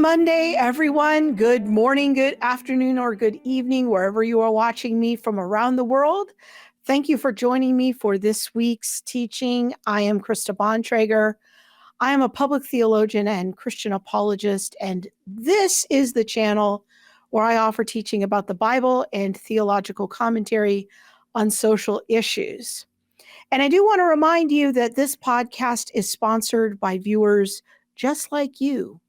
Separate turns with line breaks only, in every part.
Monday, everyone. Good morning, good afternoon, or good evening, wherever you are watching me from around the world. Thank you for joining me for this week's teaching. I am Krista Bontrager. I am a public theologian and Christian apologist, and this is the channel where I offer teaching about the Bible and theological commentary on social issues. And I do want to remind you that this podcast is sponsored by viewers just like you.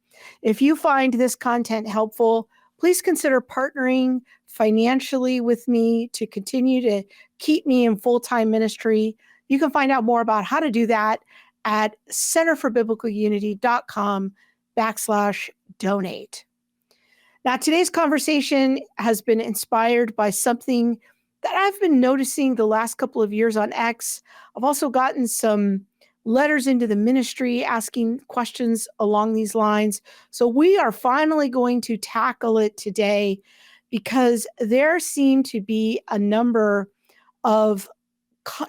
If you find this content helpful, please consider partnering financially with me to continue to keep me in full-time ministry. You can find out more about how to do that at centerforbiblicalunity.com/donate. Now, today's conversation has been inspired by something that I've been noticing the last couple of years on X. I've also gotten some letters into the ministry asking questions along these lines. So we are finally going to tackle it today because there seem to be a number of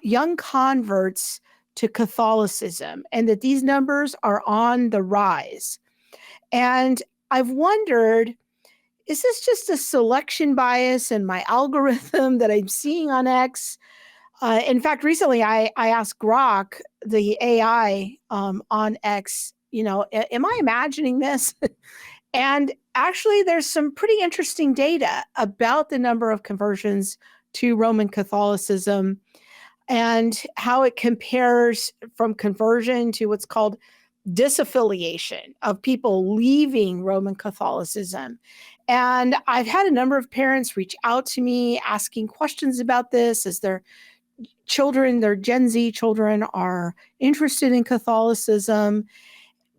young converts to Catholicism and that these numbers are on the rise. And I've wondered, is this just a selection bias in my algorithm that I'm seeing on X? In fact, recently I asked Grok, the AI on X, am I imagining this? And actually, there's some pretty interesting data about the number of conversions to Roman Catholicism and how it compares from conversion to what's called disaffiliation of people leaving Roman Catholicism. And I've had a number of parents reach out to me asking questions about this as their children, their Gen Z children, are interested in Catholicism,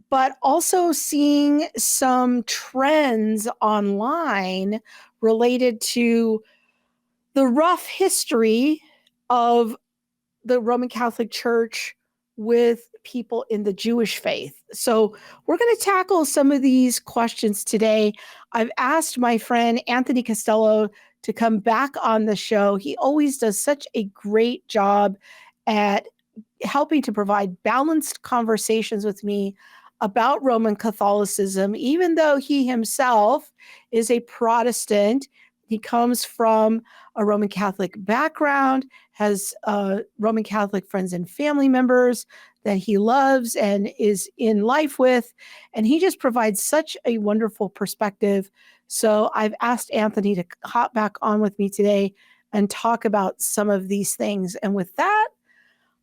but also seeing some trends online related to the rough history of the Roman Catholic Church with people in the Jewish faith. So we're going to tackle some of these questions today. I've asked my friend Anthony Costello to come back on the show. He always does such a great job at helping to provide balanced conversations with me about Roman Catholicism, even though he himself is a Protestant. He comes from a Roman Catholic background, has Roman Catholic friends and family members that he loves and is in life with. And he just provides such a wonderful perspective. So I've asked Anthony to hop back on with me today and talk about some of these things. And with that,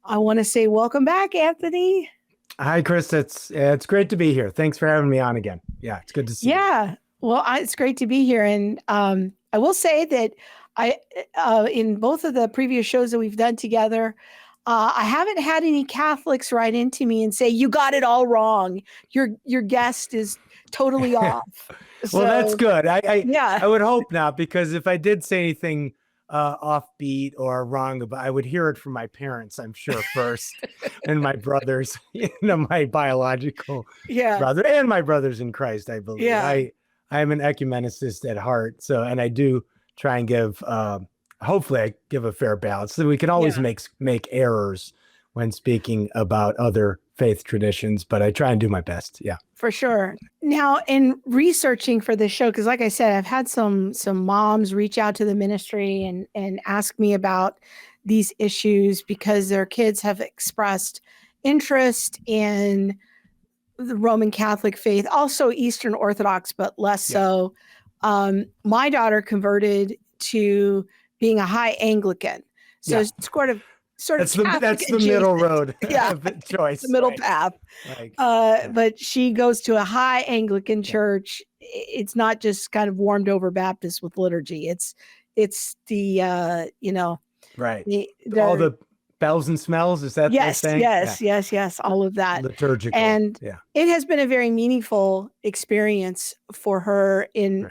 I want to say welcome back, Anthony.
Hi, Chris. It's great to be here. Thanks for having me on again. Yeah, it's good to see you.
Yeah, well, it's great to be here. And I will say that in both of the previous shows that we've done together, I haven't had any Catholics write into me and say, you got it all wrong. Your guest is totally off.
Well, that's good.
Yeah.
I would hope not, because if I did say anything offbeat or wrong, I would hear it from my parents, I'm sure, first, and my brothers, my biological brother and my brothers in Christ, I believe.
Yeah.
I'm an ecumenicist at heart. So, and I do try and give, hopefully I give a fair balance. So we can always make errors when speaking about other faith traditions, but I try and do my best. Yeah,
for sure. Now, in researching for this show, because like I said, I've had some moms reach out to the ministry and ask me about these issues because their kids have expressed interest in the Roman Catholic faith, also Eastern Orthodox, but less so. My daughter converted to being a high Anglican. So it's sort of
that's the middle road choice.
The middle path. But she goes to a high Anglican church. It's not just kind of warmed over Baptist with liturgy. It's the
all the bells and smells. Is that
yes,
the thing?
Yes, all of that.
Liturgical.
And it has been a very meaningful experience for her in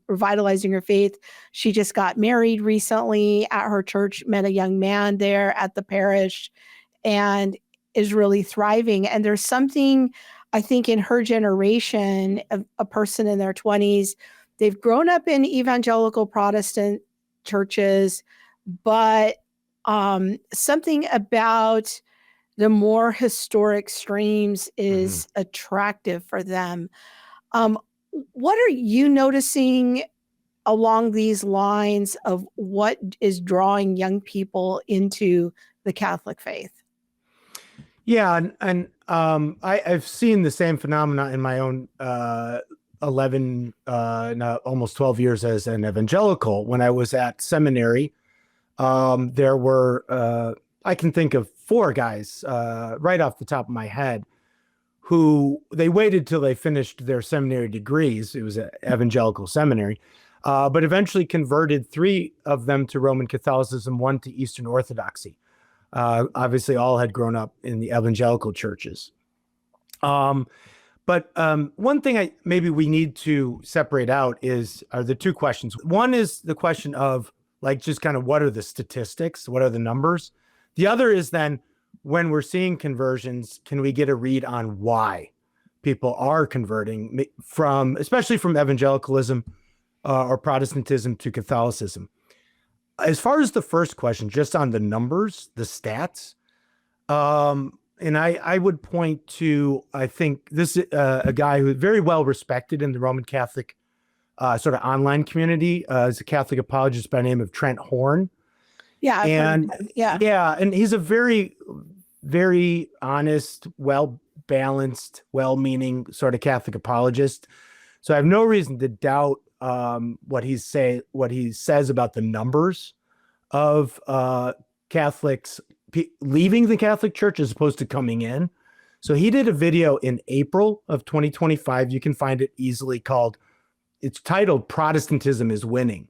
revitalizing her faith. She just got married recently at her church, met a young man there at the parish, and is really thriving. And there's something, I think, in her generation, a person in their 20s, they've grown up in evangelical Protestant churches, but something about the more historic streams is attractive for them. What are you noticing along these lines of what is drawing young people into the Catholic faith?
Yeah, and I've seen the same phenomena in my own 11, now almost 12 years as an evangelical. When I was at seminary, there were, I can think of 4 guys right off the top of my head who they waited till they finished their seminary degrees. It was an evangelical seminary, but eventually converted 3 of them to Roman Catholicism, 1 to Eastern Orthodoxy. Obviously, all had grown up in the evangelical churches. But one thing maybe we need to separate out are the 2 questions. One is the question of like just kind of what are the statistics, what are the numbers? The other is then when we're seeing conversions, can we get a read on why people are converting especially from evangelicalism or Protestantism to Catholicism? As far as the first question, just on the numbers, the stats, and I would point to, I think this a guy who's very well respected in the Roman Catholic sort of online community, is a Catholic apologist by the name of Trent Horn.
Yeah.
And he's a very, very honest, well-balanced, well-meaning sort of Catholic apologist. So I have no reason to doubt what he says about the numbers of Catholics leaving the Catholic Church as opposed to coming in. So he did a video in April of 2025. You can find it easily it's titled "Protestantism is Winning."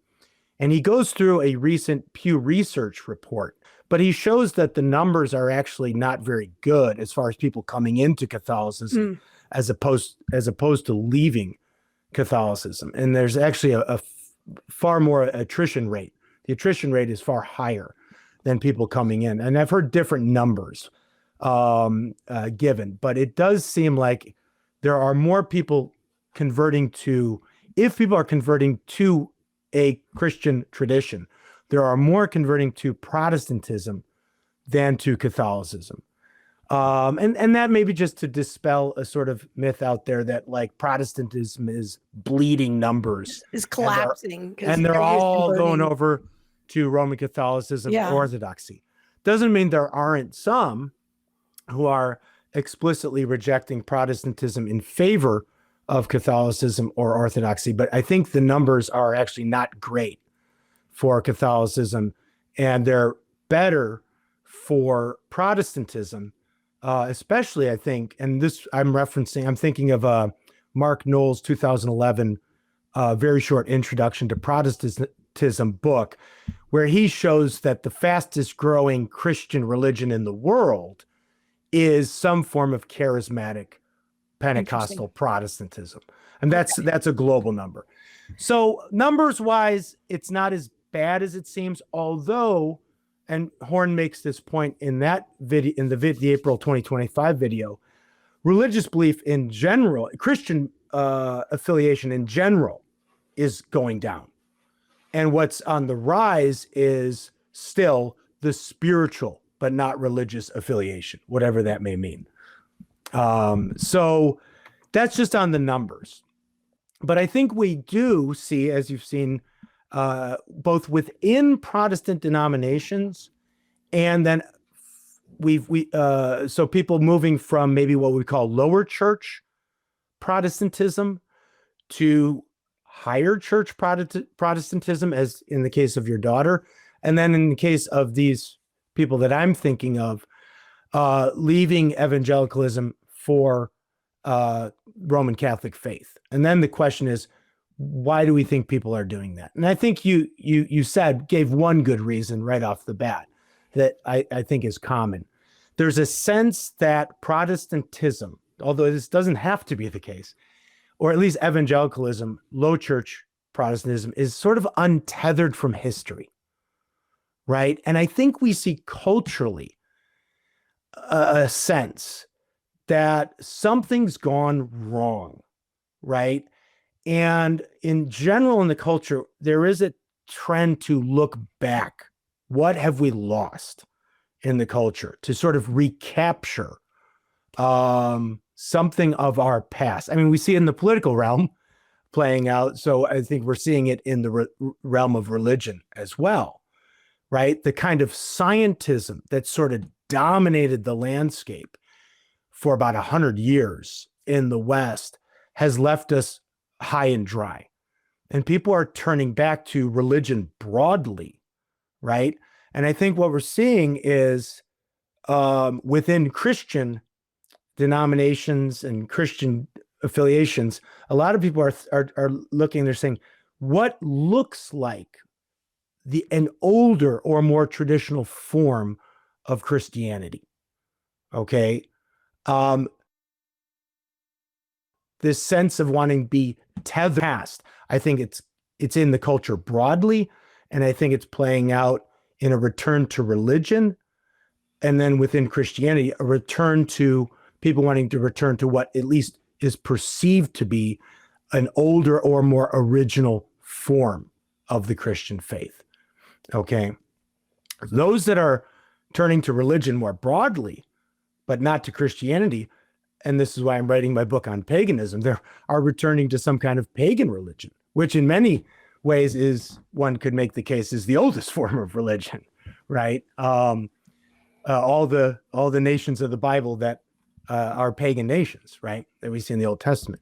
And he goes through a recent Pew Research report, but he shows that the numbers are actually not very good as far as people coming into Catholicism as opposed to leaving Catholicism. And there's actually a far more attrition rate. The attrition rate is far higher than people coming in. And I've heard different numbers given, but it does seem like there are more people if people are converting to a Christian tradition, there are more converting to Protestantism than to Catholicism. And that may be just to dispel a sort of myth out there that like Protestantism is bleeding numbers.
Is collapsing.
And they're all going over to Roman Catholicism or Orthodoxy. Doesn't mean there aren't some who are explicitly rejecting Protestantism in favor of Catholicism or Orthodoxy, but I think the numbers are actually not great for Catholicism, and they're better for Protestantism, especially I think, and this I'm thinking of Mark Knoll's 2011 very short introduction to Protestantism book, where he shows that the fastest growing Christian religion in the world is some form of charismatic Pentecostal Protestantism. And that's a global number. So numbers wise, it's not as bad as it seems, although, and Horn makes this point in that video, in the April 2025 video, religious belief in general, Christian affiliation in general is going down. And what's on the rise is still the spiritual, but not religious affiliation, whatever that may mean. So that's just on the numbers. But I think we do see, as you've seen, both within Protestant denominations and then so people moving from maybe what we call lower church Protestantism to higher church Protestantism, as in the case of your daughter. And then in the case of these people that I'm thinking of, leaving evangelicalism for Roman Catholic faith. And then the question is, why do we think people are doing that? And I think you gave one good reason right off the bat that I think is common. There's a sense that Protestantism, although this doesn't have to be the case, or at least evangelicalism, low church Protestantism, is sort of untethered from history, right? And I think we see culturally a sense that something's gone wrong, right? And in general, in the culture, there is a trend to look back. What have we lost in the culture, to sort of recapture something of our past? I mean, we see it in the political realm. playing out. So I think we're seeing it in the realm of religion as well, right? The kind of scientism that sort of dominated the landscape for about 100 years in the West has left us high and dry. And people are turning back to religion broadly, right? And I think what we're seeing is within Christian denominations and Christian affiliations, a lot of people are looking, they're saying, what looks like an older or more traditional form of Christianity? Okay. This sense of wanting to be tethered past, I think it's in the culture broadly, and I think it's playing out in a return to religion, and then within Christianity, a return to people wanting to return to what at least is perceived to be an older or more original form of the Christian faith. Okay. Those that are turning to religion more broadly, but not to Christianity, and this is why I'm writing my book on paganism, they are returning to some kind of pagan religion, which in many ways is, one could make the case, is the oldest form of religion, right? All the nations of the Bible that are pagan nations, right, that we see in the Old Testament.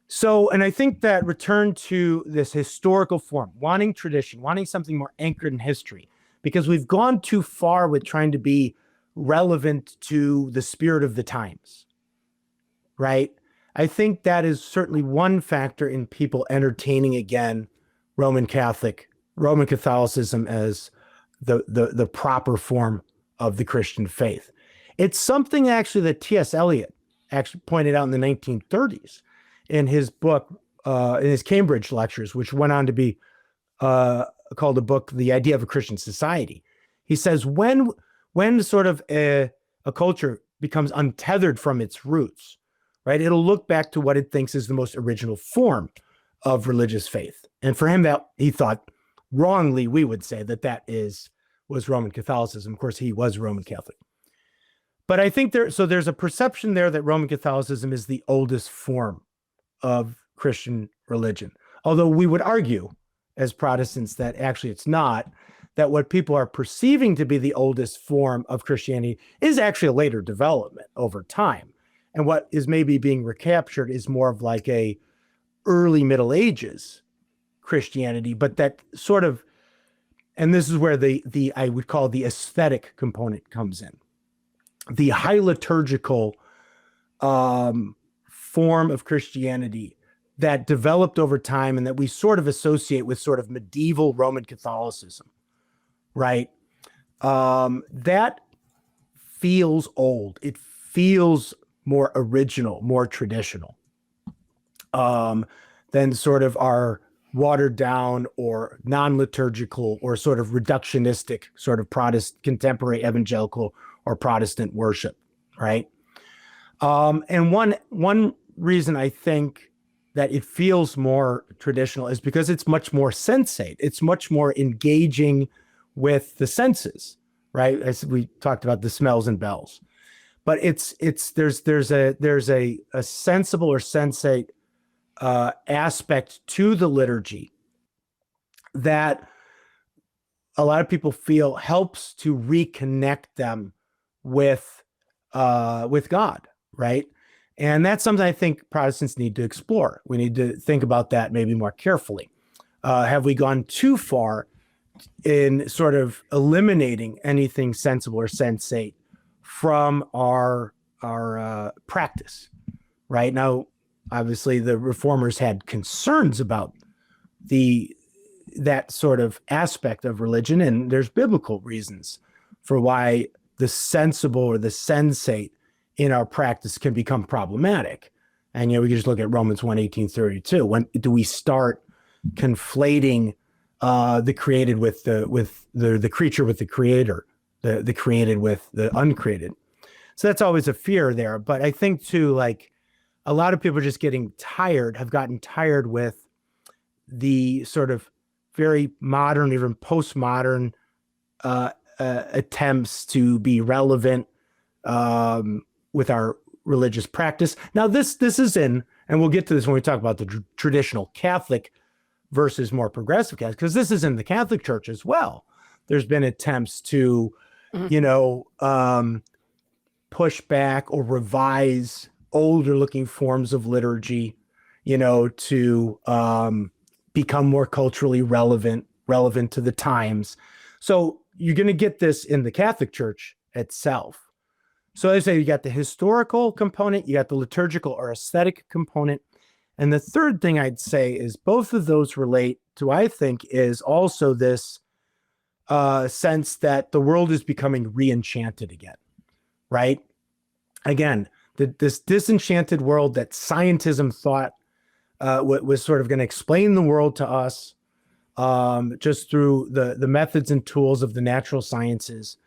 So, and I think that return to this historical form, wanting tradition, wanting something more anchored in history, because we've gone too far with trying to be relevant to the spirit of the times, right? I think that is certainly one factor in people entertaining again Roman Catholicism as the proper form of the Christian faith. It's something actually that T.S. Eliot actually pointed out in the 1930s in his book, in his Cambridge lectures, which went on to be called a book, The Idea of a Christian Society. He says, when sort of a culture becomes untethered from its roots, right, it'll look back to what it thinks is the most original form of religious faith. And for him, that he thought wrongly, we would say that was Roman Catholicism. Of course, he was Roman Catholic. But I think there's a perception there that Roman Catholicism is the oldest form of Christian religion. Although we would argue as Protestants that actually it's not, that what people are perceiving to be the oldest form of Christianity is actually a later development over time. And what is maybe being recaptured is more of like a early Middle Ages Christianity, but that sort of, and this is where the I would call the aesthetic component comes in. The high liturgical form of Christianity that developed over time and that we sort of associate with sort of medieval Roman Catholicism, right? That feels old. It feels more original, more traditional than sort of our watered down or non-liturgical or sort of reductionistic sort of contemporary evangelical or Protestant worship, right? And one reason I think that it feels more traditional is because it's much more sensate. It's much more engaging with the senses, right? As we talked about the smells and bells, but there's a sensible or sensate aspect to the liturgy that a lot of people feel helps to reconnect them with God, right? And that's something I think Protestants need to explore. We need to think about that maybe more carefully. Have we gone too far in sort of eliminating anything sensible or sensate from our practice? Right now, obviously, the reformers had concerns about that sort of aspect of religion, and there's biblical reasons for why the sensible or the sensate in our practice can become problematic. And, we can just look at Romans 1:18-32. When do we start conflating the created with the creature with the creator, the created with the uncreated? So that's always a fear there. But I think too, like a lot of people are just have gotten tired with the sort of very modern, even postmodern attempts to be relevant with our religious practice. Now, this is in and we'll get to this when we talk about the traditional Catholic versus more progressive Catholic, because this is in the Catholic Church as well. There's been attempts to, push back or revise older looking forms of liturgy, to become more culturally relevant to the times. So you're going to get this in the Catholic Church itself. So I say you got the historical component, you got the liturgical or aesthetic component. And the third thing I'd say is both of those relate to, I think, is also this sense that the world is becoming re-enchanted again, right? Again, this disenchanted world that scientism thought was sort of going to explain the world to us just through the methods and tools of the natural sciences,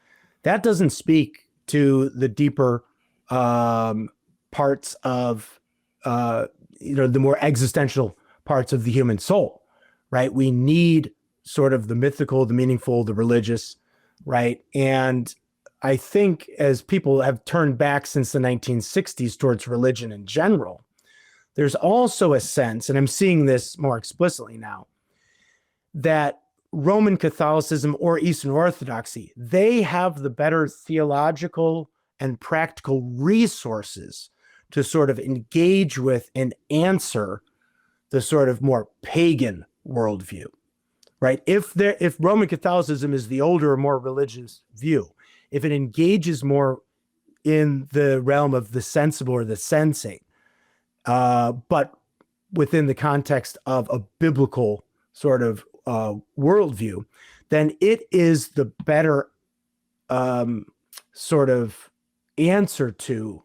that doesn't speak to the deeper parts of the more existential parts of the human soul, right? We need sort of the mythical, the meaningful, the religious, right? And I think as people have turned back since the 1960s towards religion in general, there's also a sense, and I'm seeing this more explicitly now, that Roman Catholicism or Eastern Orthodoxy, they have the better theological and practical resources to sort of engage with and answer the sort of more pagan worldview, right? If Roman Catholicism is the older, more religious view, if it engages more in the realm of the sensible or the sensate, but within the context of a biblical sort of worldview, then it is the better sort of answer to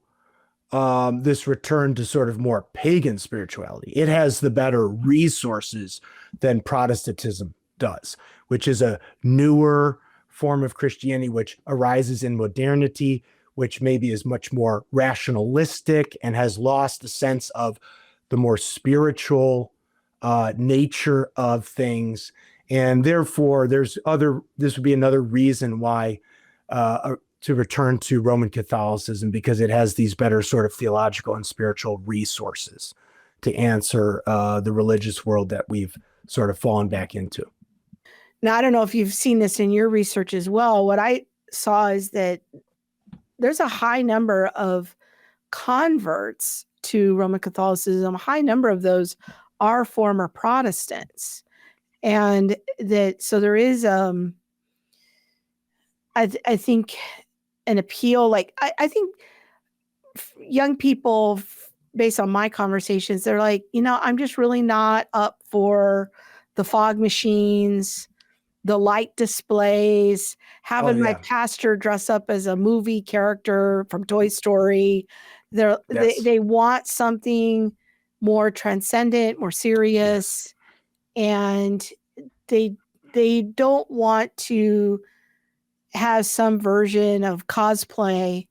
this return to sort of more pagan spirituality. It has the better resources than Protestantism does, which is a newer form of Christianity, which arises in modernity, which maybe is much more rationalistic and has lost the sense of the more spiritual nature of things. And therefore, this would be another reason why to return to Roman Catholicism, because it has these better sort of theological and spiritual resources to answer the religious world that we've sort of fallen back into.
Now, I don't know if you've seen this in your research as well. What I saw is that there's a high number of converts to Roman Catholicism. A high number of those are former Protestants. And so there is, I think, an appeal. Like, I think young people, based on my conversations, they're like, I'm just really not up for the fog machines, the light displays, having my pastor dress up as a movie character from Toy Story. They want something more transcendent, more serious, and they don't want to have some version of cosplay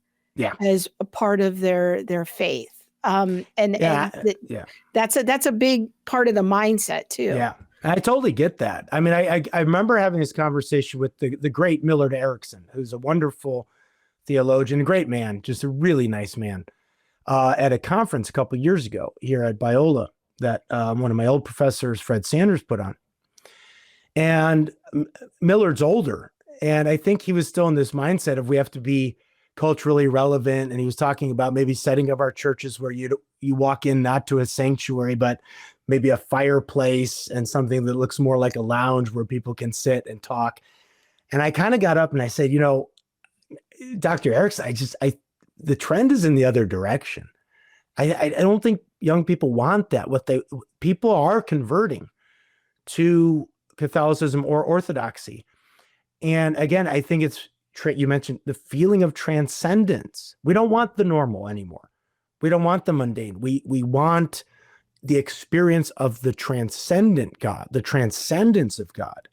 as a part of their faith. That's a big part of the mindset too.
Yeah. I totally get that. I mean, I remember having this conversation with the great Millard Erickson, who's a wonderful theologian, a great man, just a really nice man, at a conference a couple of years ago here at Biola that one of my old professors, Fred Sanders, put on. And Millard's older, and I think he was still in this mindset of we have to be culturally relevant. And he was talking about maybe setting up our churches where you walk in not to a sanctuary, but maybe a fireplace and something that looks more like a lounge where people can sit and talk. And I kind of got up and I said, Dr. Erickson, the trend is in the other direction. I don't think young people want that. People are converting to Catholicism or Orthodoxy. And again, I think it's, you mentioned the feeling of transcendence. We don't want the normal anymore. We don't want the mundane. We want the experience of the transcendent God, the transcendence of God.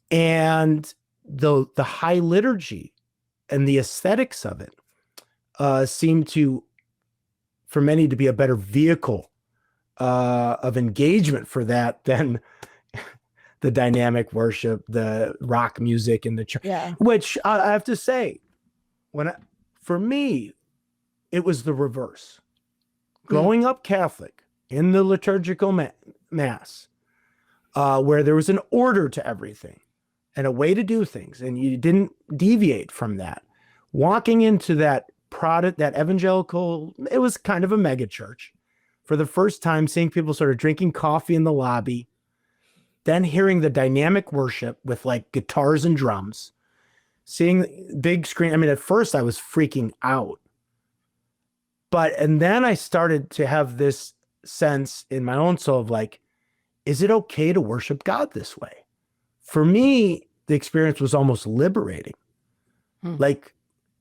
And the high liturgy and the aesthetics of it seem to, for many, to be a better vehicle of engagement for that than the dynamic worship, the rock music in the church, which I have to say, for me, it was the reverse. growing up Catholic in the liturgical mass, where there was an order to everything and a way to do things, and you didn't deviate from that. Walking into that that evangelical, it was kind of a mega church, for the first time, seeing people sort of drinking coffee in the lobby, then hearing the dynamic worship with like guitars and drums, seeing big screen. I mean, at first I was freaking out. And then I started to have this sense in my own soul of like, is it okay to worship God this way? For me, the experience was almost liberating. Like,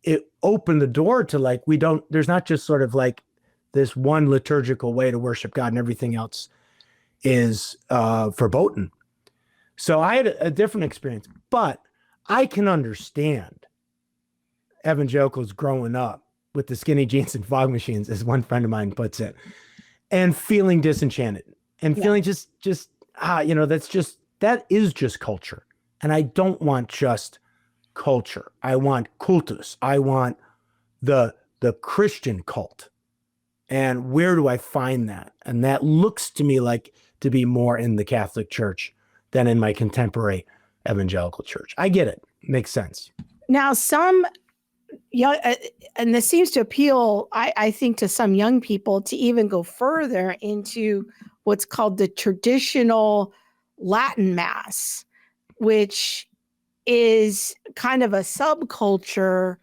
it opened the door to like, there's not just sort of like this one liturgical way to worship God and everything else is verboten. So I had a different experience, but I can understand evangelicals growing up with the skinny jeans and fog machines, as one friend of mine puts it, and feeling disenchanted and feeling that is just culture. And I don't want just culture. I want cultus. I want the Christian cult. And where do I find that? And that looks to me like to be more in the Catholic Church than in my contemporary evangelical church. I get it. Makes sense.
Now, some young, and this seems to appeal, I think, to some young people to even go further into what's called the traditional Latin Mass, which is kind of a subculture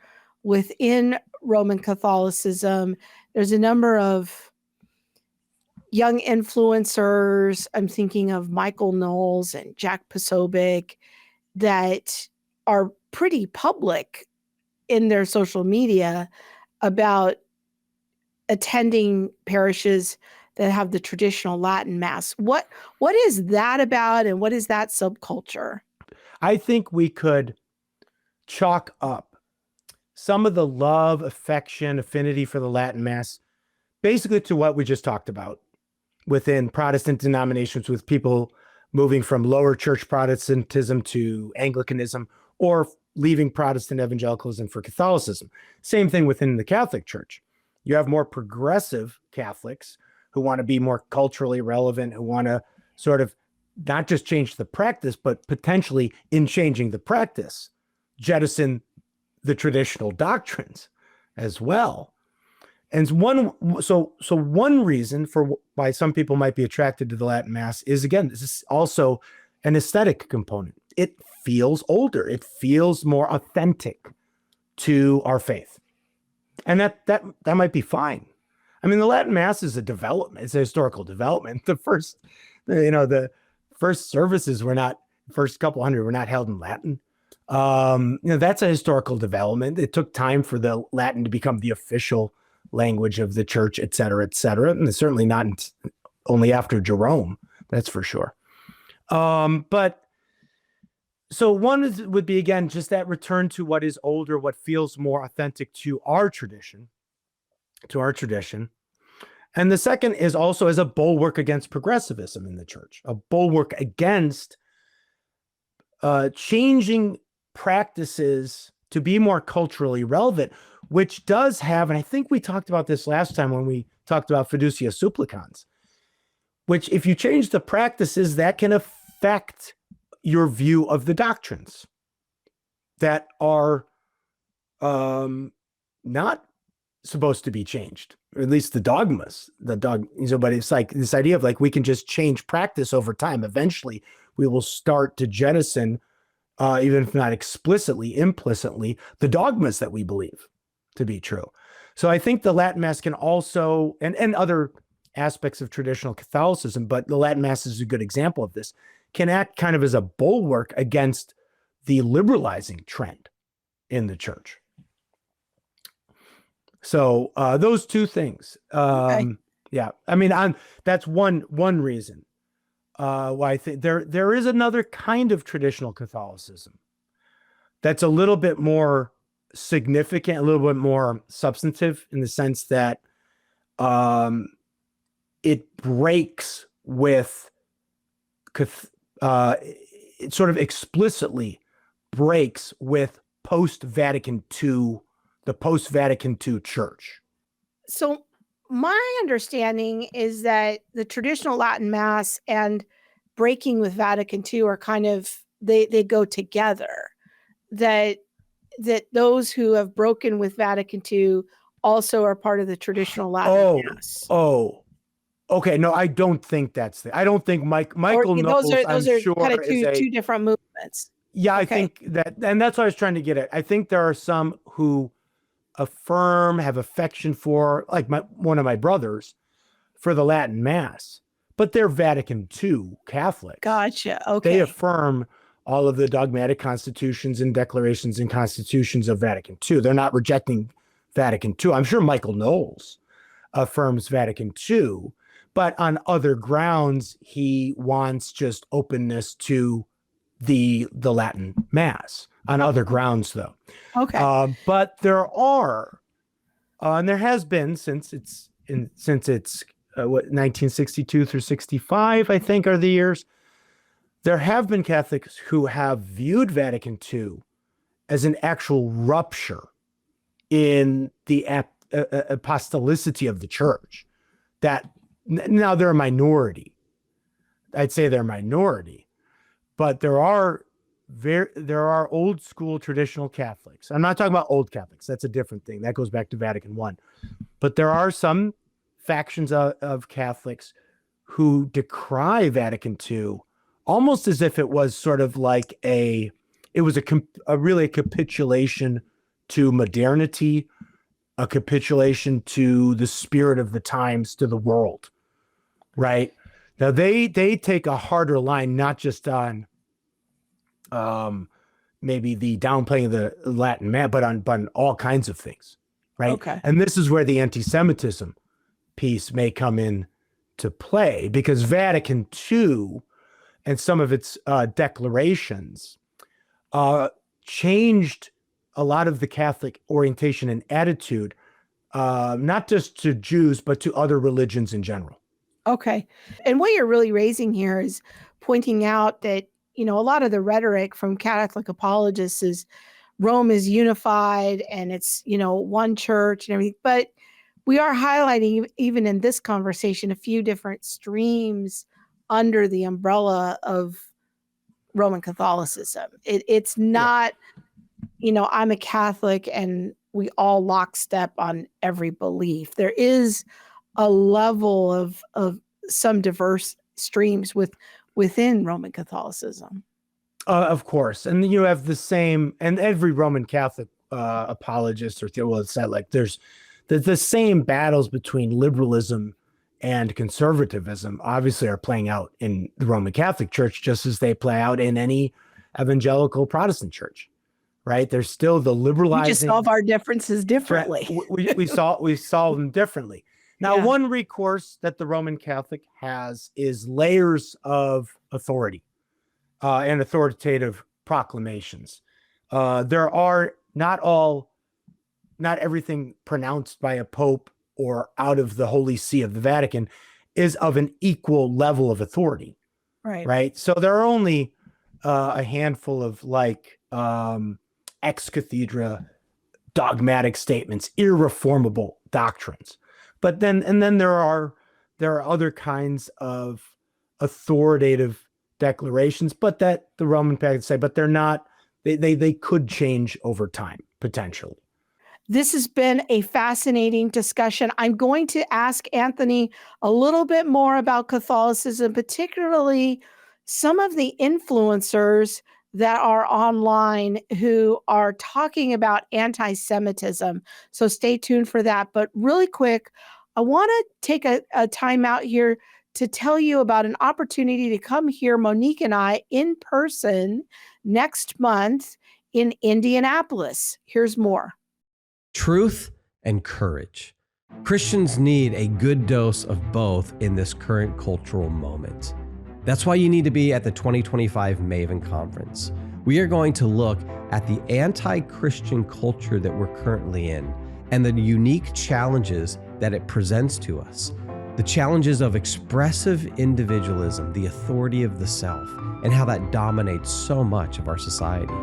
within Roman Catholicism. There's a number of young influencers. I'm thinking of Michael Knowles and Jack Posobiec that are pretty public in their social media about attending parishes that have the traditional Latin Mass. What is that about, and what is that subculture?
I think we could chalk up some of the love, affection, affinity for the Latin Mass basically to what we just talked about within Protestant denominations, with people moving from lower church Protestantism to Anglicanism, or leaving Protestant evangelicalism for Catholicism. Same thing within the Catholic Church. You have more progressive Catholics who want to be more culturally relevant, who want to sort of not just change the practice, but potentially in changing the practice, jettison the traditional doctrines as well. And one reason for why some people might be attracted to the Latin Mass is, again, this is also an aesthetic component. It feels older. It feels more authentic to our faith. And that might be fine. I mean, the Latin Mass is a development. It's a historical development. The first services first couple hundred were not held in Latin. That's a historical development. It took time for the Latin to become the official language of the church, et cetera, et cetera. And it's certainly not only after Jerome, that's for sure. But so one would be, again, just that return to what is older, what feels more authentic to our tradition. And the second is also as a bulwark against progressivism in the church, a bulwark against changing practices to be more culturally relevant, which does have, and I think we talked about this last time when we talked about fiducia supplicans, which if you change the practices, that can affect your view of the doctrines that are not supposed to be changed, or at least the dogmas, but it's like this idea of like, we can just change practice over time. Eventually we will start to jettison, even if not explicitly, implicitly, the dogmas that we believe to be true. So I think the Latin Mass can also, and other aspects of traditional Catholicism, but the Latin Mass is a good example of this, can act kind of as a bulwark against the liberalizing trend in the church. So those two things. Okay. Yeah, I mean, that's one reason why I think there is another kind of traditional Catholicism that's a little bit more significant, a little bit more substantive, in the sense that it breaks with, it sort of explicitly breaks with post-Vatican II, the post-Vatican II church.
So my understanding is that the traditional Latin Mass and breaking with Vatican II are kind of, they go together. That those who have broken with Vatican II also are part of the traditional Latin Mass.
Okay. No, I don't think that's I don't think Michael Knowles,
those
I'm
are
sure,
kind of
is
two different movements.
Yeah,
Okay.
I think that, and that's what I was trying to get at. I think there are some who affirm, have affection for, like one of my brothers, for the Latin Mass, but they're Vatican II Catholics.
Gotcha. Okay.
They affirm all of the dogmatic constitutions and declarations and constitutions of Vatican II. They're not rejecting Vatican II. I'm sure Michael Knowles affirms Vatican II, but on other grounds, he wants just openness to the Latin Mass on other grounds, though.
Okay.
But there are, and there has been since it's 1962 through 65, I think, are the years. There have been Catholics who have viewed Vatican II as an actual rupture in the apostolicity of the church. That now they're a minority. I'd say they're a minority, but there are old school traditional Catholics. I'm not talking about old Catholics. That's a different thing. That goes back to Vatican I. But there are some factions of Catholics who decry Vatican II almost as if it was sort of like it was really a capitulation to modernity, a capitulation to the spirit of the times, to the world, right? Now they take a harder line, not just on maybe the downplaying of the Latin Mass, but on all kinds of things, right?
Okay.
And this is where the anti-Semitism piece may come in to play, because Vatican II and some of its declarations changed a lot of the Catholic orientation and attitude, not just to Jews, but to other religions in general.
Okay. And what you're really raising here is pointing out that, a lot of the rhetoric from Catholic apologists is Rome is unified and it's, one church and everything. But we are highlighting, even in this conversation, a few different streams under the umbrella of Roman Catholicism. It's not, I'm a Catholic and we all lockstep on every belief. There is a level of some diverse streams within Roman Catholicism.
Of course. And you have the same, and every Roman Catholic apologist there's the same battles between liberalism and conservatism obviously are playing out in the Roman Catholic Church, just as they play out in any evangelical Protestant church, right? There's still the liberalizing.
We just solve our differences differently.
We solve them differently. Now, one recourse that the Roman Catholic has is layers of authority and authoritative proclamations. There are not everything pronounced by a pope or out of the Holy See of the Vatican is of an equal level of authority. Right. So there are only a handful of ex cathedra dogmatic statements, irreformable doctrines. But then there are other kinds of authoritative declarations, but that the Roman Catholics say, but they're not, they could change over time, potentially.
This has been a fascinating discussion. I'm going to ask Anthony a little bit more about Catholicism, particularly some of the influencers that are online who are talking about anti-Semitism. So stay tuned for that. But really quick, I want to take a time out here to tell you about an opportunity to come hear Monique and I in person next month in Indianapolis. Here's more.
Truth and courage. Christians need a good dose of both in this current cultural moment. That's why you need to be at the 2025 Maven Conference. We are going to look at the anti-Christian culture that we're currently in and the unique challenges that it presents to us. The challenges of expressive individualism, the authority of the self, and how that dominates so much of our society.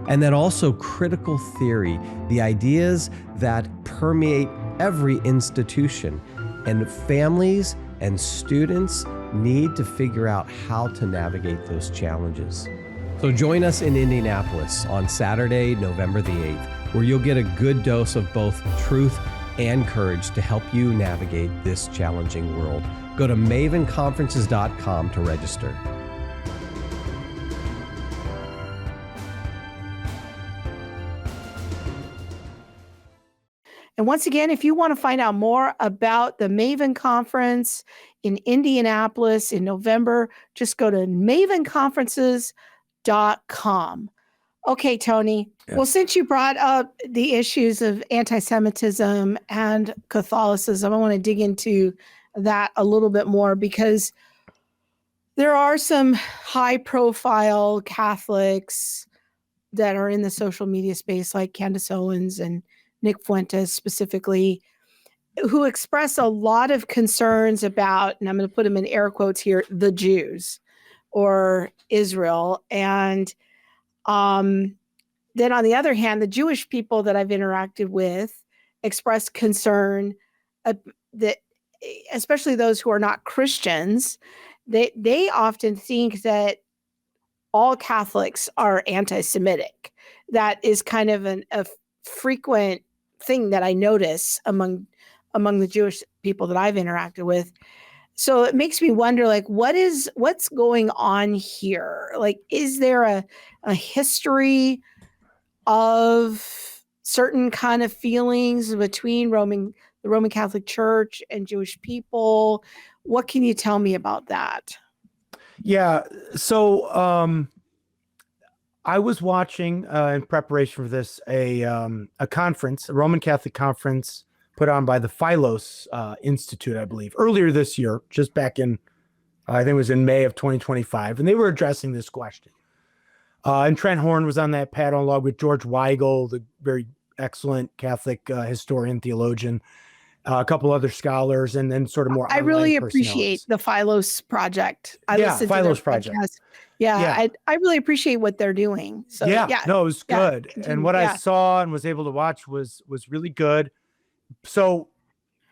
And then also critical theory, the ideas that permeate every institution And families and students need to figure out how to navigate those challenges. So join us in Indianapolis on Saturday, November the 8th, where you'll get a good dose of both truth and courage to help you navigate this challenging world. Go to mavenconferences.com to register.
And once again, if you want to find out more about the Maven Conference in Indianapolis in November, just go to mavenconferences.com. Okay, Tony.
Yeah.
Well, since you brought up the issues of anti-Semitism and Catholicism, I want to dig into that a little bit more, because there are some high-profile Catholics that are in the social media space, like Candace Owens and Nick Fuentes specifically, who express a lot of concerns about, and I'm going to put them in air quotes here, the Jews or Israel. And then on the other hand, the Jewish people that I've interacted with express concern that, especially those who are not Christians, they often think that all Catholics are anti-Semitic. That is kind of a frequent thing that I notice among the Jewish people that I've interacted with. So it makes me wonder, like, what's going on here? Like, is there a history of certain kind of feelings between the Roman Catholic Church and Jewish people? What can you tell me about that?
Yeah. So I was watching in preparation for this a conference, a Roman Catholic conference put on by the Philos Institute, I believe, earlier this year, just back in, I think it was in May of 2025. And they were addressing this question. And Trent Horn was on that panel along with George Weigel, the very excellent Catholic historian, theologian, a couple other scholars, and then sort of more.
I really appreciate the Philos Project. I listened
Philos
to
Project.
Podcast. Yeah. I really appreciate what they're doing. So
no, it was good. And what I saw and was able to watch was really good. So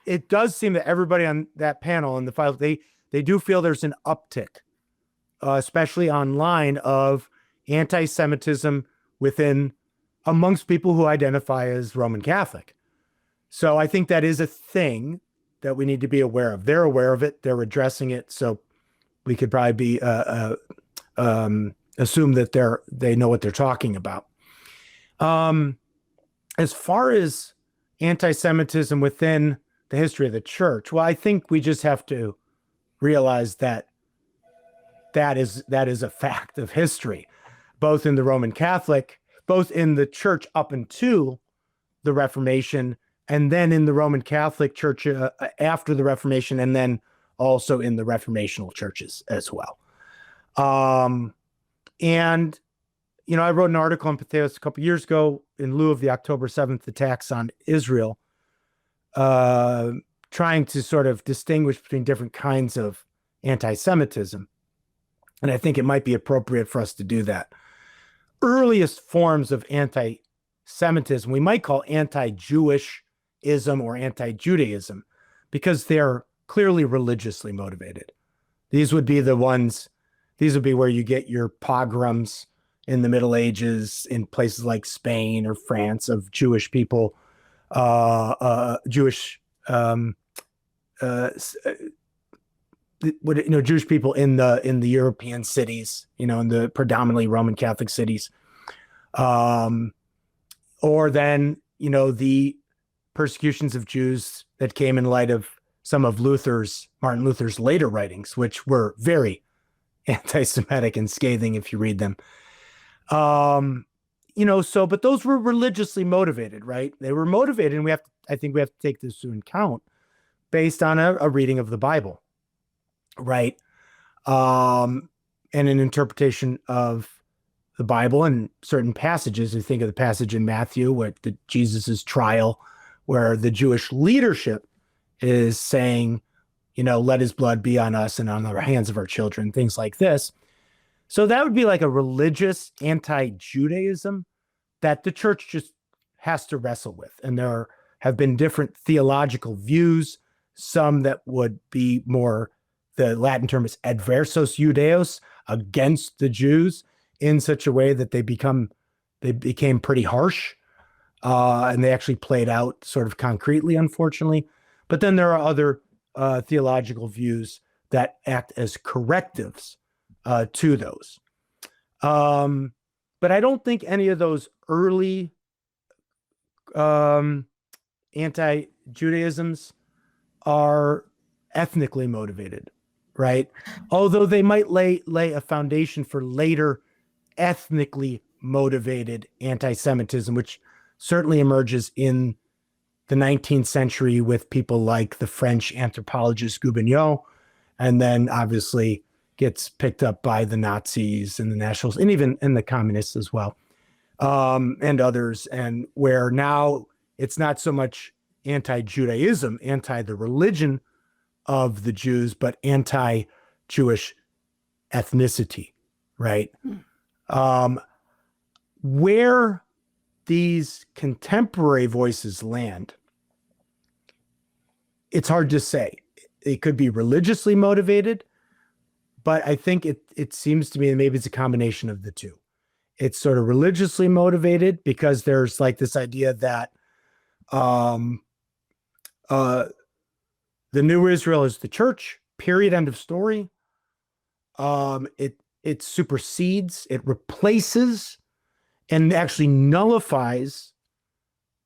it does seem that everybody on that panel and the Philos, they do feel there's an uptick, especially online, of anti-Semitism amongst people who identify as Roman Catholic. So I think that is a thing that we need to be aware of. They're aware of it. They're addressing it. So we could probably be assume that they know what they're talking about. As far as anti-Semitism within the history of the church, well, I think we just have to realize that is a fact of history, both in the Roman Catholic, both in the church up until the Reformation, and then in the Roman Catholic Church after the Reformation, and then also in the Reformational churches as well. And, I wrote an article on Patheos a couple years ago in lieu of the October 7th attacks on Israel, trying to sort of distinguish between different kinds of anti-Semitism. And I think it might be appropriate for us to do that. Earliest forms of anti-Semitism we might call anti-Jewishism or anti-Judaism, because they're clearly religiously motivated. These would be where you get your pogroms in the Middle Ages in places like Spain or France of Jewish people, Jewish people in the European cities, in the predominantly Roman Catholic cities, or then the persecutions of Jews that came in light of some of Martin Luther's later writings, which were very anti-Semitic and scathing if you read them. But those were religiously motivated, right? They were motivated, and I think we have to take this into account based on a reading of the Bible, right? And an interpretation of the Bible and certain passages. You think of the passage in Matthew with Jesus's trial, where the Jewish leadership is saying, let his blood be on us and on the hands of our children, things like this. So that would be like a religious anti-Judaism that the church just has to wrestle with. And there have been different theological views some that would be more, the Latin term is adversos Judaeos, against the Jews, in such a way that they became pretty harsh, and they actually played out sort of concretely, unfortunately. But then there are other theological views that act as correctives to those. But I don't think any of those early anti-Judaisms are ethnically motivated, right? Although they might lay a foundation for later ethnically motivated anti-Semitism, which certainly emerges in the 19th century with people like the French anthropologist Gobineau, and then obviously gets picked up by the Nazis and the Nationals, and even in the communists as well, and others, and where now it's not so much anti-Judaism, anti the religion of the Jews, but anti-Jewish ethnicity, right? Where these contemporary voices land, it's hard to say. It could be religiously motivated, but I think it seems to me that maybe it's a combination of the two. It's sort of religiously motivated because there's like this idea that the new Israel is the church, period, end of story. It supersedes, it replaces, and actually nullifies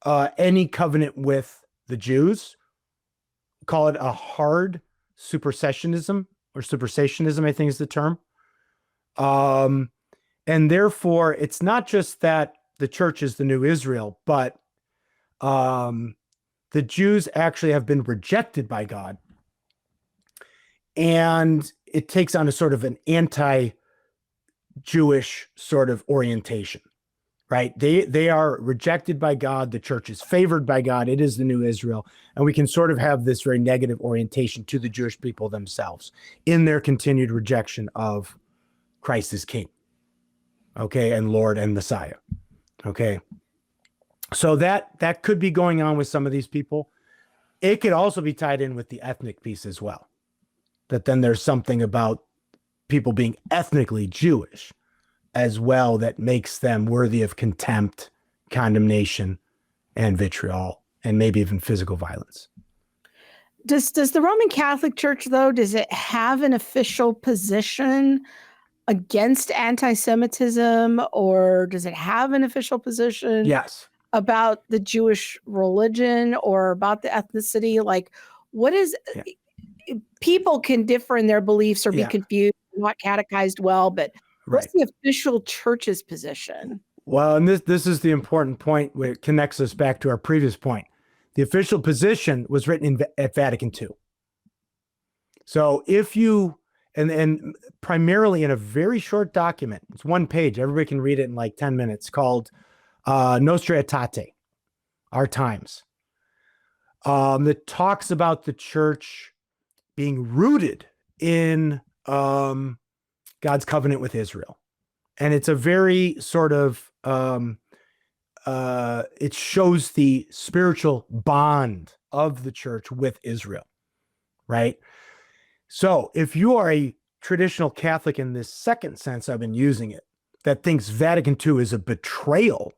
any covenant with the Jews. Call it a hard supersessionism, or supersessionism, I think is the term. And therefore, it's not just that the church is the new Israel, but the Jews actually have been rejected by God. And it takes on a sort of an anti-Jewish sort of orientation, right? They are rejected by God. The church is favored by God. It is the new Israel. And we can sort of have this very negative orientation to the Jewish people themselves in their continued rejection of Christ as King, okay, and Lord and Messiah, okay? So that could be going on with some of these people. It could also be tied in with the ethnic piece as well, that then there's something about people being ethnically Jewish as well that makes them worthy of contempt, condemnation, and vitriol, and maybe even physical violence.
Does the Roman Catholic Church, though, does it have an official position against anti-Semitism, or does it have an official position
Yes.
about the Jewish religion or about the ethnicity? Like, what is... Yeah. People can differ in their beliefs or be confused, not catechized well, but what's the official church's position?
Well, and this is the important point where it connects us back to our previous point. The official position was written at Vatican II. So if you, and primarily in a very short document, it's one page, everybody can read it in like 10 minutes, called Nostra Aetate, Our Times, that talks about the church being rooted in God's covenant with Israel. And it's a very sort of, it shows the spiritual bond of the church with Israel, right? So if you are a traditional Catholic in this second sense I've been using it, that thinks Vatican II is a betrayal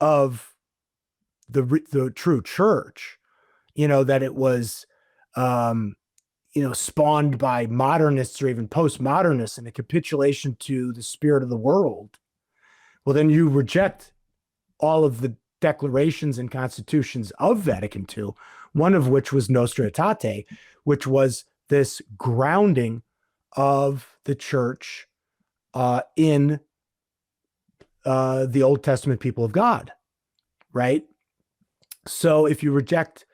of the true church, that it was, spawned by modernists or even postmodernists and a capitulation to the spirit of the world, well, then you reject all of the declarations and constitutions of Vatican II, one of which was Nostra Aetate, which was this grounding of the church in the Old Testament people of God, right? So if you reject,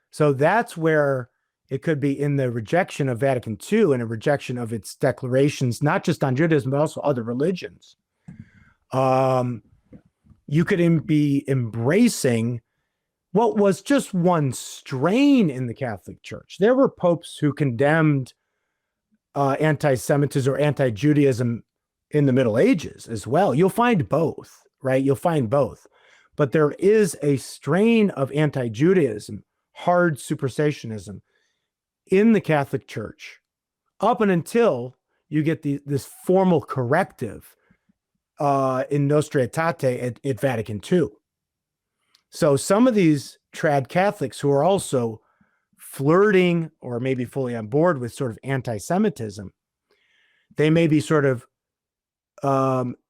so that's where it could be in the rejection of Vatican II and a rejection of its declarations, not just on Judaism, but also other religions. You could be embracing what was just one strain in the Catholic Church. There were popes who condemned anti-Semitism or anti-Judaism in the Middle Ages as well. You'll find both, right? You'll find both. But there is a strain of anti-Judaism hard supersessionism in the Catholic Church up and until you get this formal corrective in Nostra Aetate at Vatican II. So some of these trad Catholics who are also flirting or maybe fully on board with sort of anti-Semitism, they may be sort of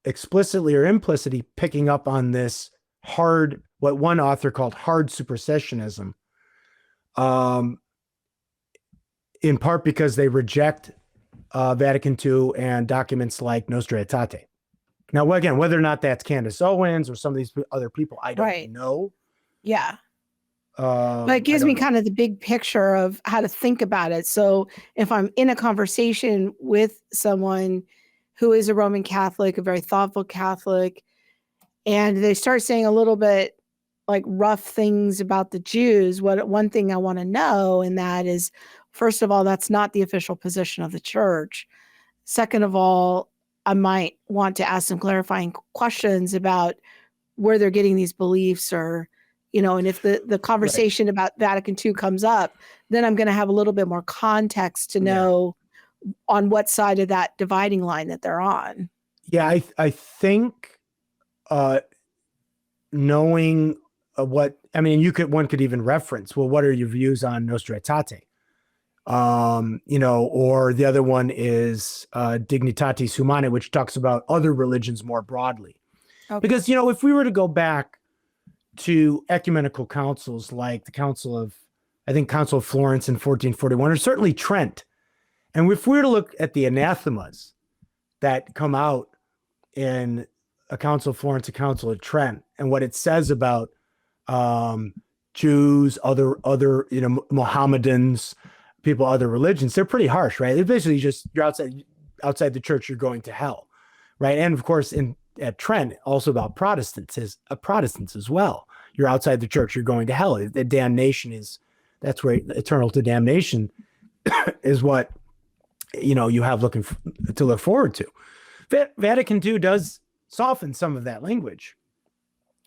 explicitly or implicitly picking up on this hard, what one author called hard supersessionism, in part because they reject Vatican II and documents like Nostra Aetate. Now, again, whether or not that's Candace Owens or some of these other people, I don't know.
Yeah. But it gives me kind of the big picture of how to think about it. So if I'm in a conversation with someone who is a Roman Catholic, a very thoughtful Catholic, and they start saying a little bit like rough things about the Jews, one thing I want to know, and that is, first of all, that's not the official position of the church. Second of all, I might want to ask some clarifying questions about where they're getting these beliefs, or, and if the conversation about Vatican II comes up, then I'm going to have a little bit more context to know on what side of that dividing line that they're on.
Yeah, I think knowing one could even reference, well, what are your views on Nostra Aetate? Or the other one is Dignitatis Humanae, which talks about other religions more broadly. Okay. Because, if we were to go back to ecumenical councils like the Council of Florence in 1441, or certainly Trent, and if we were to look at the anathemas that come out in a Council of Florence, a Council of Trent, and what it says about Jews, other Mohammedans, people, other religions, they're pretty harsh, right? They're basically just, you're outside the church, you're going to hell, right? And of course, at Trent, also about Protestants as well. You're outside the church, you're going to hell. The damnation that's where eternal damnation is what, you have to look forward to. Vatican II does soften some of that language,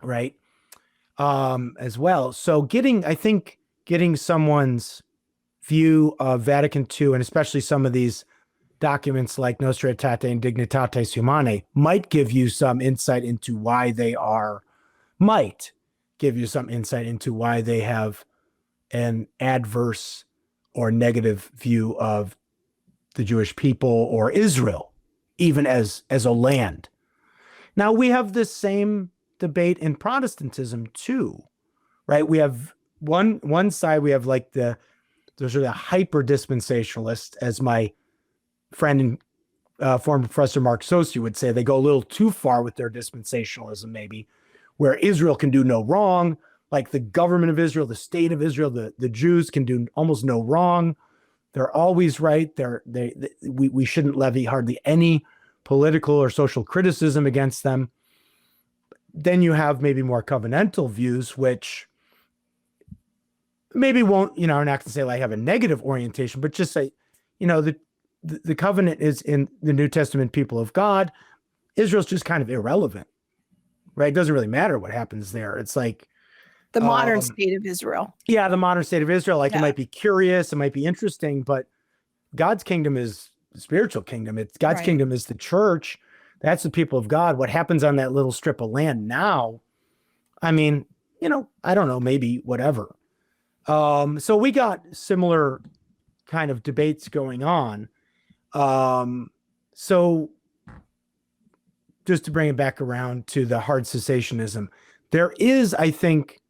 right? As well. So getting someone's view of Vatican II, and especially some of these documents like Nostra Aetate and Dignitatis Humanae, might give you some insight into why they have an adverse or negative view of the Jewish people or Israel, even as a land. Now, we have this same debate in Protestantism too, right? We have one side, we have like those are the hyper dispensationalists, as my friend and former professor Mark Sosi would say. They go a little too far with their dispensationalism, maybe, where Israel can do no wrong, like the government of Israel, the state of Israel, the Jews can do almost no wrong. They're always right. We shouldn't levy hardly any political or social criticism against them. Then you have maybe more covenantal views, which maybe won't, are not going to say like have a negative orientation, but just say, the covenant is in the New Testament people of God. Israel's just kind of irrelevant, right? It doesn't really matter what happens there. It's like
the modern state of Israel.
Yeah, the modern state of Israel. It might be curious, it might be interesting, but God's kingdom is the spiritual kingdom. God's kingdom is the church. That's the people of God. What happens on that little strip of land now, I don't know, maybe whatever. So we got similar kind of debates going on. So just to bring it back around to the hard cessationism, there is, I think,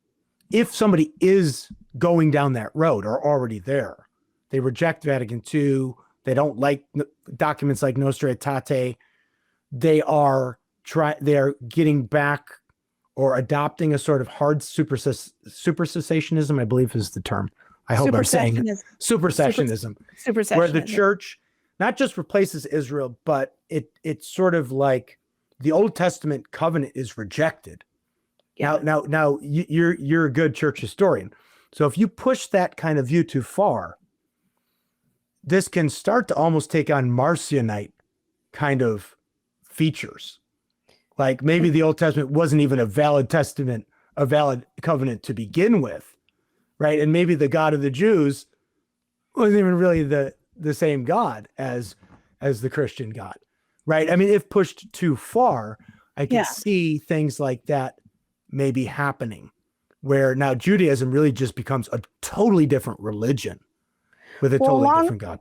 if somebody is going down that road or already there, they reject Vatican II, they don't like documents like Nostra Aetate, they are getting back or adopting a sort of hard supersessionism, I believe is the term. I hope I'm saying it. Supersessionism, where the church not just replaces Israel, but it's sort of like the Old Testament covenant is rejected. Yeah. Now you're a good church historian. So if you push that kind of view too far, this can start to almost take on Marcionite kind of features. Like maybe the Old Testament wasn't even a valid covenant to begin with. right? And maybe the God of the Jews wasn't even really the same God as the Christian God, right? I mean, if pushed too far, I can see things like that maybe happening, where now Judaism really just becomes a totally different religion with a totally different God.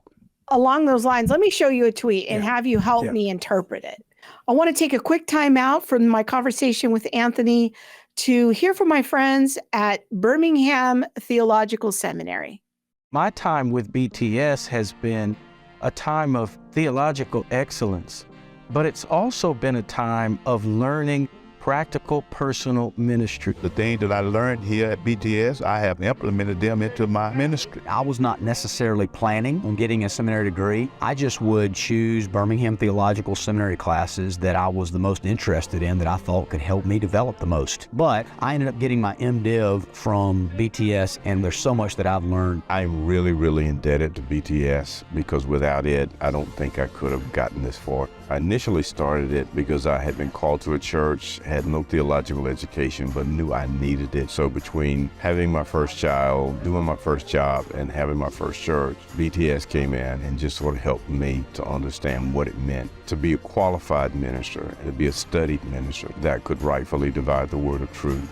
Along those lines, let me show you a tweet and have you help me interpret it. I want to take a quick time out from my conversation with Anthony to hear from my friends at Birmingham Theological Seminary.
My time with BTS has been a time of theological excellence, but it's also been a time of learning practical personal ministry.
The things that I learned here at BTS, I have implemented them into my ministry.
I was not necessarily planning on getting a seminary degree. I just would choose Birmingham Theological Seminary classes that I was the most interested in, that I thought could help me develop the most. But I ended up getting my MDiv from BTS, and there's so much that I've learned.
I'm really, really indebted to BTS, because without it, I don't think I could have gotten this far. I initially started it because I had been called to a church, had no theological education, but knew I needed it. So between having my first child, doing my first job, and having my first church, BTS came in and just sort of helped me to understand what it meant to be a qualified minister, to be a studied minister that could rightfully divide the word of truth.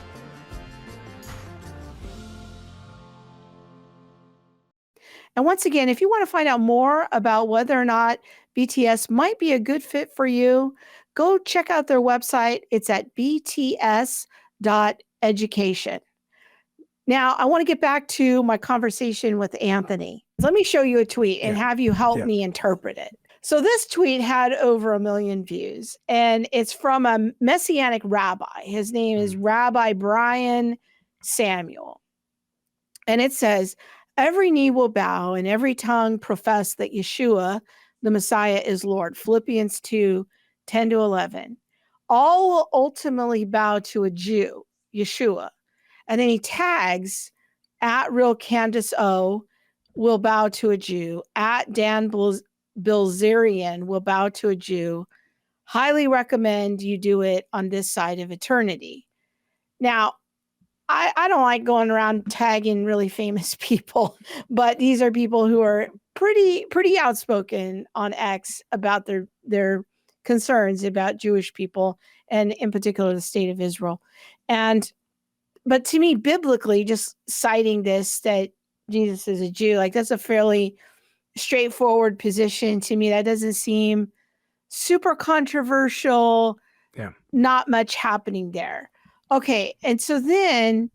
And once again, if you want to find out more about whether or not BTS might be a good fit for you, go check out their website. It's at bts.education. Now, I want to get back to my conversation with Anthony. Let me show you a tweet and have you help me interpret it. So this tweet had over 1 million views, and it's from a Messianic rabbi. His name is Rabbi Brian Samuel. And it says, "Every knee will bow and every tongue profess that Yeshua, the Messiah, is Lord." Philippians 2:10-11. All will ultimately bow to a Jew, Yeshua. And then he tags at Real Candace O will bow to a Jew. At Dan Bilzerian will bow to a Jew. Highly recommend you do it on this side of eternity. Now, I don't like going around tagging really famous people, but these are people who are pretty outspoken on X about their concerns about Jewish people, and in particular the state of Israel. But to me, biblically, just citing this, that Jesus is a Jew, like that's a fairly straightforward position to me. That doesn't seem super controversial. Not much happening there. Okay, and so then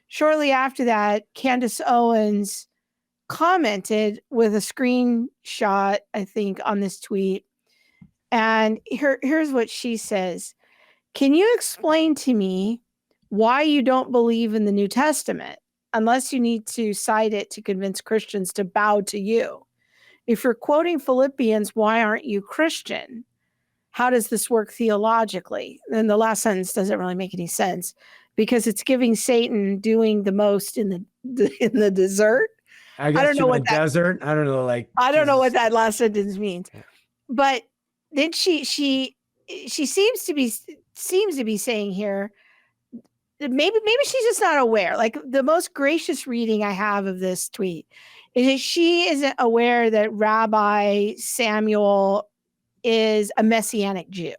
shortly after that, Candace Owens commented with a screenshot, I think, on this tweet. And here's what she says. "Can you explain to me why you don't believe in the New Testament, unless you need to cite it to convince Christians to bow to you? If you're quoting Philippians, why aren't you Christian? How does this work theologically?" And the last sentence doesn't really make any sense, because it's giving Satan doing the most in the desert.
I don't know what that desert. I don't know. I
don't know what that last sentence means. But then she seems to be saying here that maybe she's just not aware. Like, the most gracious reading I have of this tweet is that she isn't aware that Rabbi Samuel is a Messianic Jew.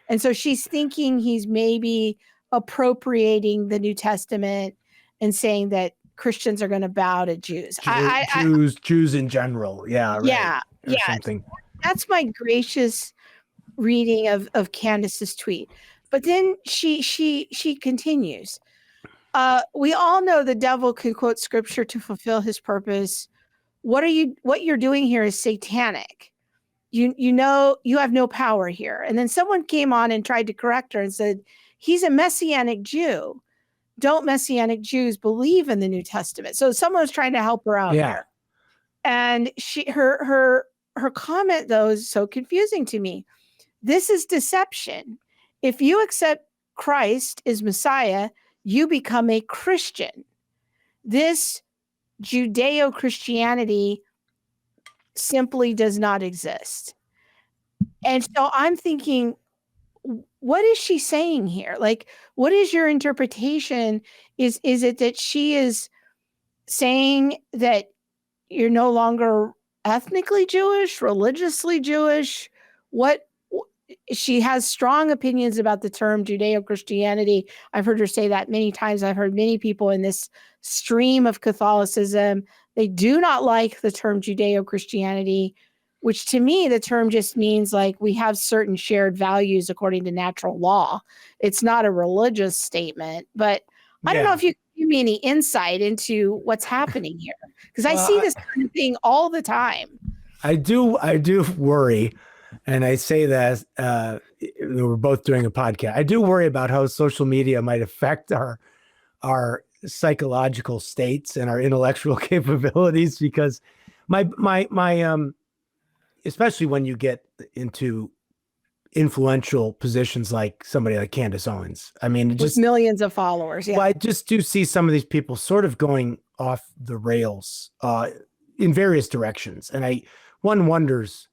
And so she's thinking he's maybe appropriating the New Testament and saying that Christians are going to bow to Jews.
Jews in general. Something.
That's my gracious reading of Candace's tweet. But then she continues. We all know the devil can quote scripture to fulfill his purpose. What you're doing here is satanic. You know, you have no power here. And then someone came on and tried to correct her and said, he's a Messianic Jew. Don't Messianic Jews believe in the New Testament? So someone was trying to help her out here. And her comment, though, is so confusing to me. This is deception. If you accept Christ as Messiah, you become a Christian. This Judeo-Christianity simply does not exist. And so I'm thinking, what is she saying here? Like, what is your interpretation? Is it that she is saying that you're no longer ethnically Jewish, religiously Jewish? She has strong opinions about the term Judeo-Christianity. I've heard her say that many times. I've heard many people in this stream of Catholicism, they do not like the term Judeo-Christianity, which to me, the term just means like we have certain shared values according to natural law. It's not a religious statement, but I don't know if you can give me any insight into what's happening here, because I see this kind of thing all the time.
I do worry. And I say that we're both doing a podcast. I do worry about how social media might affect our psychological states and our intellectual capabilities, because my especially when you get into influential positions like somebody like Candace Owens. I mean,
just millions of followers. Yeah.
Well, I just do see some of these people sort of going off the rails in various directions, and one wonders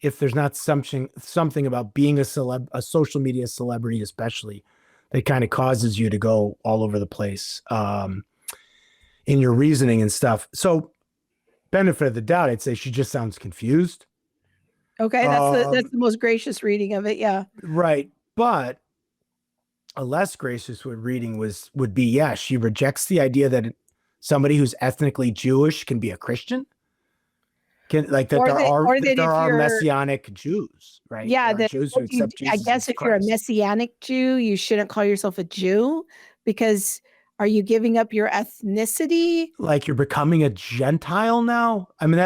if there's not something about being a social media celebrity, especially, that kind of causes you to go all over the place in your reasoning and stuff. So, benefit of the doubt, I'd say she just sounds confused.
Okay, that's the most gracious reading of it. Yeah,
right. But a less gracious reading would be, yeah, she rejects the idea that somebody who's ethnically Jewish can be a Christian. There are Messianic Jews, right?
Yeah,
Jews who accept Jesus
I guess if
Christ.
You're a Messianic Jew, you shouldn't call yourself a Jew, because are you giving up your ethnicity?
Like you're becoming a Gentile now? I mean,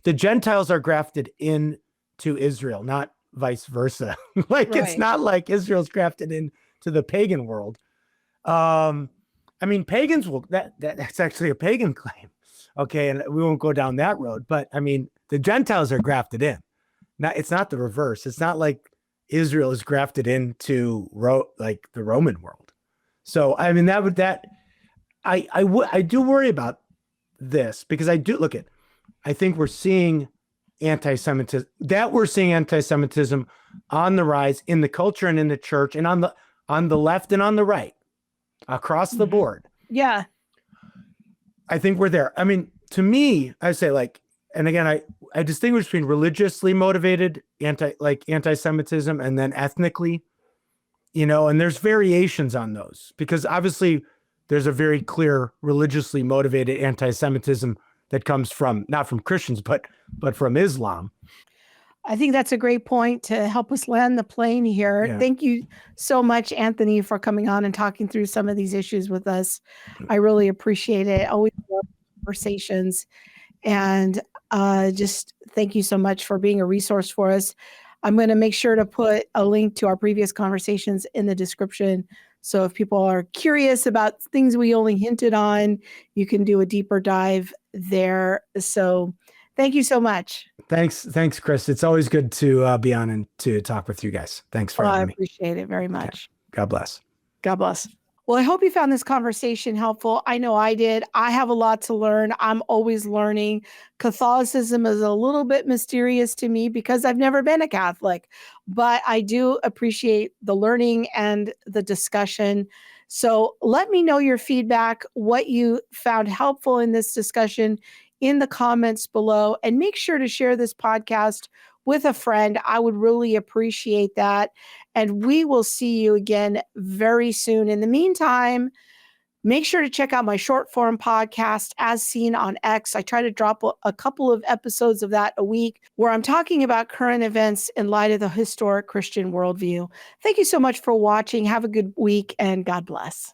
the Gentiles are grafted into Israel, not vice versa. It's not like Israel's grafted into the pagan world. I mean, pagans that's actually a pagan claim. Okay, and we won't go down that road, but I mean, the Gentiles are grafted in. Now, it's not the reverse. It's not like Israel is grafted into like the Roman world. So, I mean, I do worry about this, because I think we're seeing anti-Semitism. We're seeing anti-Semitism on the rise in the culture and in the church and on the left and on the right, across the board.
Yeah.
I think we're there. I mean, to me, I say and again, I distinguish between religiously motivated anti-Semitism and then ethnically, and there's variations on those, because obviously there's a very clear religiously motivated anti-Semitism that comes not from Christians, but from Islam.
I think that's a great point to help us land the plane here. Yeah. Thank you so much, Anthony, for coming on and talking through some of these issues with us. I really appreciate it. Always love conversations. And just thank you so much for being a resource for us. I'm going to make sure to put a link to our previous conversations in the description. So if people are curious about things we only hinted on, you can do a deeper dive there. So thank you so much.
Thanks, Chris. It's always good to be on and to talk with you guys. Thanks for having me.
I appreciate it very much.
Okay. God bless.
God bless. Well, I hope you found this conversation helpful. I know I did. I have a lot to learn. I'm always learning. Catholicism is a little bit mysterious to me because I've never been a Catholic, but I do appreciate the learning and the discussion. So let me know your feedback, what you found helpful in this discussion in the comments below, and make sure to share this podcast with a friend. I would really appreciate that. And we will see you again very soon. In the meantime, make sure to check out my short form podcast, As Seen on X. I try to drop a couple of episodes of that a week where I'm talking about current events in light of the historic Christian worldview. Thank you so much for watching. Have a good week and God bless.